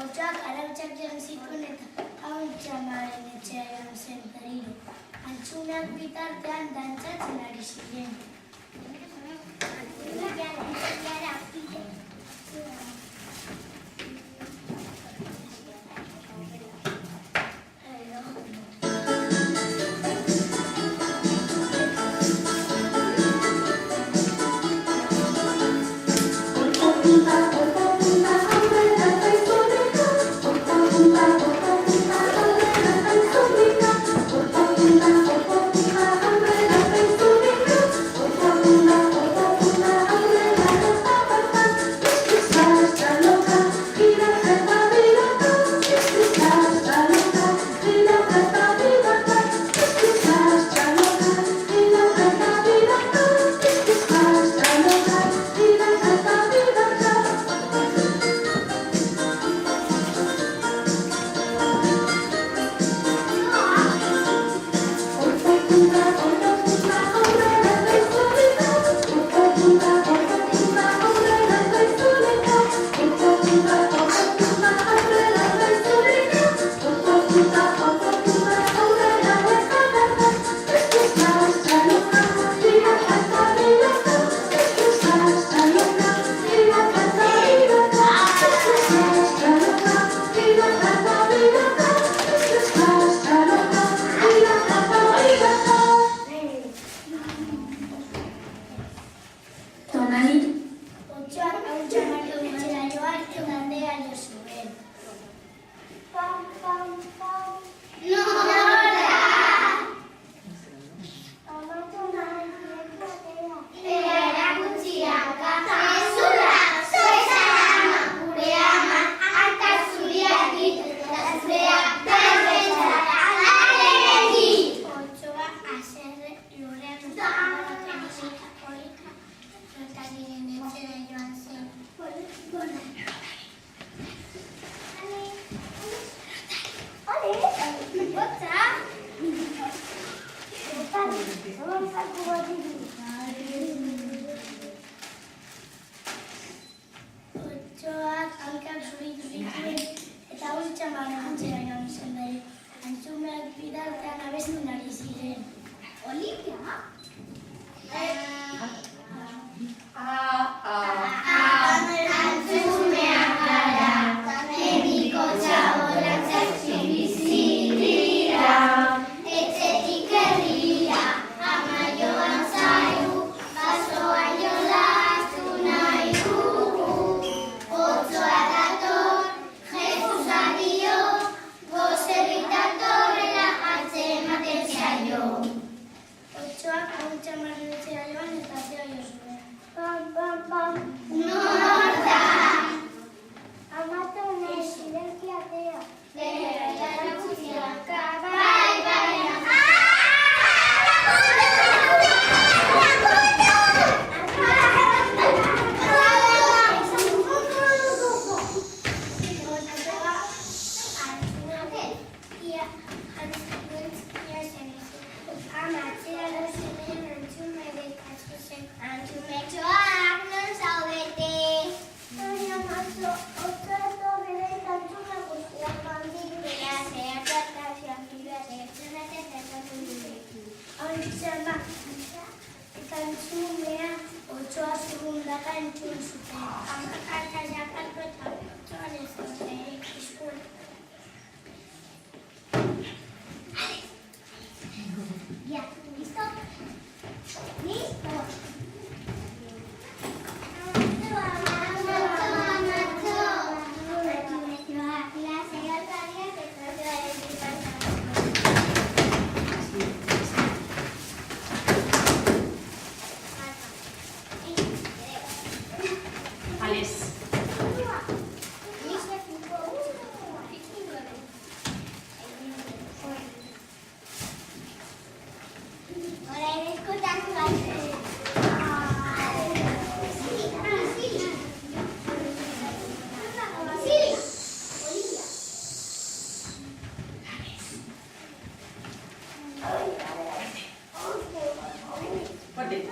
Ochoak arautzak jan zituen eta hauntza maren etxean zen berriro. Antzumeak bitartean dantzatzen ari ziren. Otsoak hankak zuritu zituen eta hauntza maren etxean zen berriro. Antzumeak bitartean abesten ari ziren. Olivia? Antzumeak gara, mediko txabolatzak bizi dira. Etxetik herria, ama joan zaigu, basoa jolastu nahi dugu. Otsoa dator, Jesus adio, gozerik datorrela atzematen zaio. Otsoak hauntza maren etxea joan eta zeo jo zuen. Nor da? Amatu nahi silentzia atea. Bera erakutziak, bai. Antzumetxoak non zaudete? Otso etorri da antzume guztiak bandik. Bera zehartazioak zertzen zertatu dugu. Hauntza eta antzumea otsoa zurrundaka entzun zuten. Hamak eta jakalko eta otsoan ez dute izkuen. Ya, listo? Listo. What did